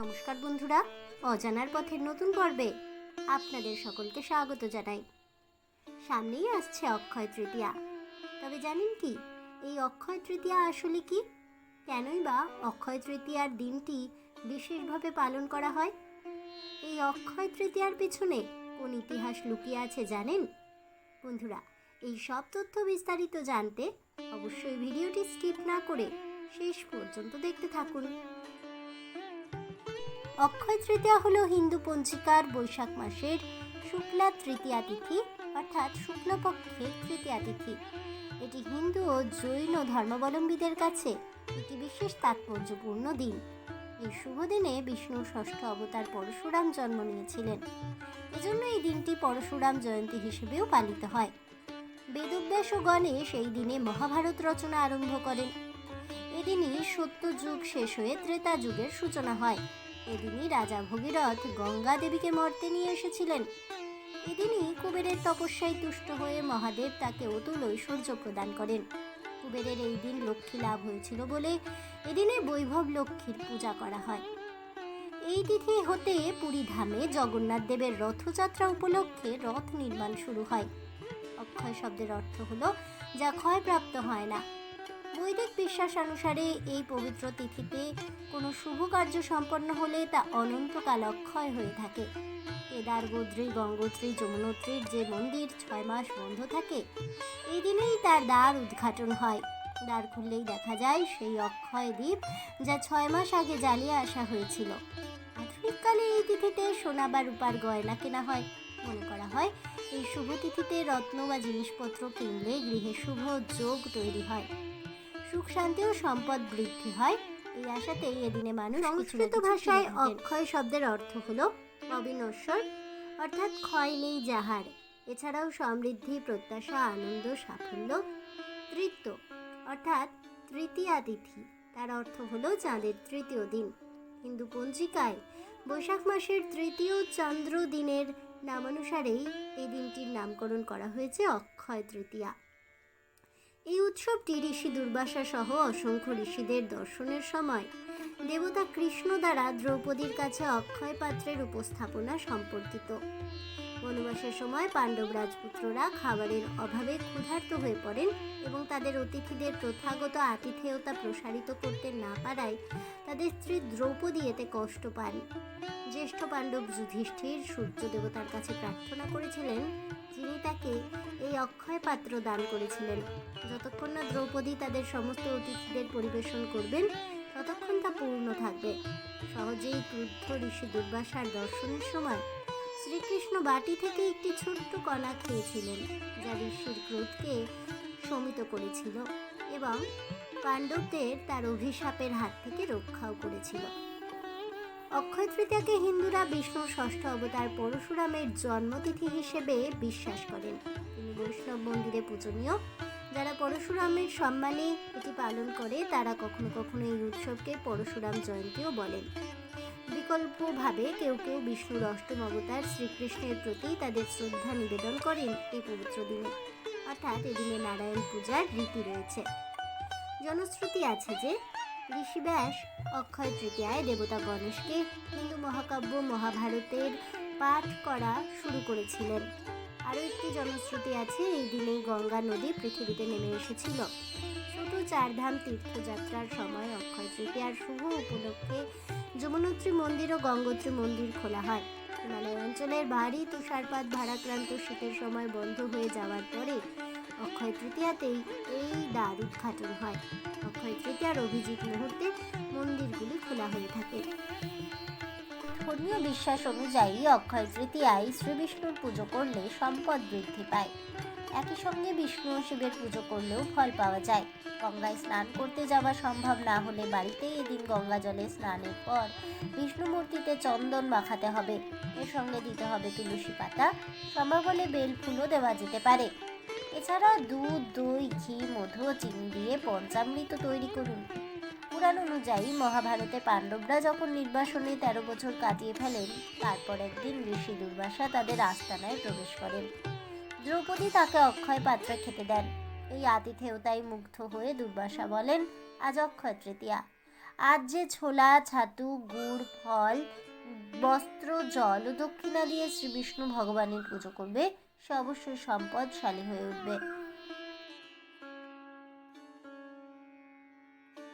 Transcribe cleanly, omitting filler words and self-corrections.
নমস্কার বন্ধুরা, অজানার পথের নতুন পর্বে আপনাদের সকলকে স্বাগত জানাই। সামনেই আসছে অক্ষয় তৃতীয়া। তবে জানেন কি এই অক্ষয় তৃতীয়া আসলে কি? কেনই বা অক্ষয় তৃতীয়ার দিনটি বিশেষভাবে পালন করা হয়? এই অক্ষয় তৃতীয়ার পিছনে কোন ইতিহাস লুকিয়ে আছে জানেন? বন্ধুরা, এই সব তথ্য বিস্তারিত জানতে অবশ্যই ভিডিওটি স্কিপ না করে শেষ পর্যন্ত দেখতে থাকুন। অক্ষয় তৃতীয়া হলো হিন্দু পঞ্জিকার বৈশাখ মাসের শুক্লা তৃতীয়া তিথি অর্থাৎ শুক্লপক্ষের তৃতীয়া তিথি। এটি হিন্দু ও জৈন ধর্মাবলম্বীদের কাছে একটি বিশেষ তাৎপর্যপূর্ণ দিন। এই শুভ দিনে বিষ্ণুর ষষ্ঠ অবতার পরশুরাম জন্ম নিয়েছিলেন। এজন্য এই দিনটি পরশুরাম জয়ন্তী হিসেবেও পালিত হয়। বেদব্যাস ও গণেশ এই দিনে মহাভারত রচনা আরম্ভ করেন। এদিনই সত্য যুগ শেষ হয়ে ত্রেতা যুগের সূচনা হয়। এদিনই রাজা ভগীরথ গঙ্গা দেবীকে মর্তে নিয়ে এসেছিলেন। এদিনই কুবেরের তপস্যায় তুষ্ট হয়ে মহাদেব তাকে অতুল ঐশ্বর্য প্রদান করেন। কুবেরের এই দিন লক্ষ্মী লাভ হয়েছিল বলে এদিনে বৈভব লক্ষ্মীর পূজা করা হয়। এই তিথি হতে পুরী ধামে জগন্নাথ দেবের রথযাত্রা উপলক্ষে রথ নির্মাণ শুরু হয়। অক্ষয় শব্দের অর্থ হলো যা ক্ষয়প্রাপ্ত হয় না। বৈদিক বিশ্বাস অনুসারে এই পবিত্র তিথিতে কোনো শুভ কার্য সম্পন্ন হলে তা অনন্তকাল অক্ষয় হয়ে থাকে। কেদার, বদ্রী, গঙ্গোত্রী, যমুনোত্রীর যে মন্দির 6 মাস বন্ধ থাকে, এই দিনেই তার দ্বার উদ্ঘাটন হয়। দ্বার খুললেই দেখা যায় সেই অক্ষয় দ্বীপ যা 6 মাস আগে জ্বালিয়ে আসা হয়েছিল। আধুনিককালে এই তিথিতে সোনা বা রূপার গয়না কেনা হয়। মনে করা হয় এই শুভ তিথিতে রত্ন বা জিনিসপত্র কিনলে গৃহে শুভ যোগ তৈরি হয়, সুখ শান্তি ও সম্পদ বৃদ্ধি হয়। এই আশাতেই এদিনে মানুষ সংস্কৃত ভাষায় অক্ষয় শব্দের অর্থ হলো অবিনশ্বর অর্থাৎ ক্ষয় নেই যাহার। এছাড়াও সমৃদ্ধি, প্রত্যাশা, আনন্দ, সাফল্য। তৃতীয় অর্থাৎ তৃতীয়া তিথি, তার অর্থ হলো চাঁদের তৃতীয় দিন। হিন্দু পঞ্জিকায় বৈশাখ মাসের তৃতীয় চন্দ্র দিনের নামানুসারেই এই দিনটির নামকরণ করা হয়েছে অক্ষয় তৃতীয়া। এই উৎসবটি ঋষি দুর্বাসা সহ অসংখ্য ঋষিদের দর্শনের সময় দেবতা কৃষ্ণ দ্বারা দ্রৌপদীর কাছে অক্ষয় পাত্রের উপস্থাপনা সম্পর্কিত। বনবাসের সময় পাণ্ডব রাজপুত্ররা খাবারের অভাবে ক্ষুধার্ত হয়ে পড়েন এবং তাদের অতিথিদের প্রথাগত আতিথেয়তা প্রসারিত করতে না পারায় তাদের স্ত্রী দ্রৌপদী এতে কষ্ট পান। জ্যেষ্ঠ পাণ্ডব যুধিষ্ঠির সূর্য দেবতার কাছে প্রার্থনা করেছিলেন, যিনি তাকে এই অক্ষয় পাত্র দান করেছিলেন। যতক্ষণ না দ্রৌপদী তাদের সমস্ত অতিথিদের পরিবেশন করবেন ততক্ষণ তা পূর্ণ থাকবে। সহজেই ক্রুদ্ধ ঋষি দুর্বাসার দর্শনের সময় শ্রীকৃষ্ণ বাটি থেকে একটি ছোট্ট কণা খেয়েছিলেন, যা ঋষির ক্রোধকে শমিত করেছিল এবং পাণ্ডবদের তার অভিশাপের হাত থেকে রক্ষাও করেছিল। অক্ষয় তৃতীয়াকে হিন্দুরা বিষ্ণুর ষষ্ঠ অবতার পরশুরামের জন্মতিথি হিসেবে বিশ্বাস করেন। তিনি বৈষ্ণব মন্দিরে পূজনীয়। যারা পরশুরামের সম্মানে এটি পালন করে তারা কখনো কখনো এই উৎসবকে পরশুরাম জয়ন্তীও বলেন। বিকল্পভাবে কেউ কেউ বিষ্ণুর অষ্টম অবতার শ্রীকৃষ্ণের প্রতি তাদের শ্রদ্ধা নিবেদন করেন এই পবিত্র দিনে, অর্থাৎ এদিনে নারায়ণ পূজার রীতি রয়েছে। জনশ্রুতি আছে যে ঋষি ব্যাস অক্ষয় তৃতীয়ায় দেবতা গণেশকে হিন্দু মহাকাব্য মহাভারতের পাঠ করা শুরু করেছিলেন। আরও একটি জনশ্রুতি আছে এই দিনেই গঙ্গা নদী পৃথিবীতে নেমে এসেছিল। ছোট চারধাম তীর্থযাত্রার সময় অক্ষয় তৃতীয়ার শুভ উপলক্ষে যমুনোত্রী মন্দির ও গঙ্গোত্রী মন্দির খোলা হয়। হিমালয় অঞ্চলের ভারী তুষারপাত ভারাক্রান্ত শীতের সময় বন্ধ হয়ে যাওয়ার পরে অক্ষয় তৃতীয়াতেই এই দ্বার উদ্ঘাটন হয়। অক্ষয় তৃতীয়ার অভিজিৎ মুহূর্তে মন্দিরগুলি খোলা হয়ে থাকে। ধর্মীয় বিশ্বাস অনুযায়ী অক্ষয় তৃতীয়ায় শ্রী বিষ্ণুর পুজো করলে সম্পদ বৃদ্ধি পায়। একই সঙ্গে বিষ্ণু ও শিবের পুজো করলেও ফল পাওয়া যায়। গঙ্গায় স্নান করতে যাওয়া সম্ভব না হলে বাড়িতেই এদিন গঙ্গা জলে স্নানের পর বিষ্ণু মূর্তিতে চন্দন মাখাতে হবে। এর সঙ্গে দিতে হবে তুলসী পাতা, সম্ভব হলে বেল ফুলও দেওয়া যেতে পারে। এছাড়া দুধ, দই, ঘি, মধু ও চিনি দিয়ে পঞ্চামৃত তৈরি করুন। পুরাণ অনুযায়ী মহাভারতে পাণ্ডবরা যখন নির্বাসনে 13 বছর কাটিয়ে ফেলেন, তারপর একদিন ঋষি দুর্বাসা তাদের আস্তানায় প্রবেশ করেন। দ্রৌপদী তাকে অক্ষয় পাত্রে খেতে দেন। এই আতিথেয়তায় মুগ্ধ হয়ে দুর্বাসা বলেন, আজ অক্ষয় তৃতীয়া, আজ যে ছোলা, ছাতু, গুড়, ফল, বস্ত্র, জল ও দক্ষিণা দিয়ে শ্রী বিষ্ণু ভগবানের পুজো করবে সে অবশ্যই সম্পদশালী হয়ে উঠবে।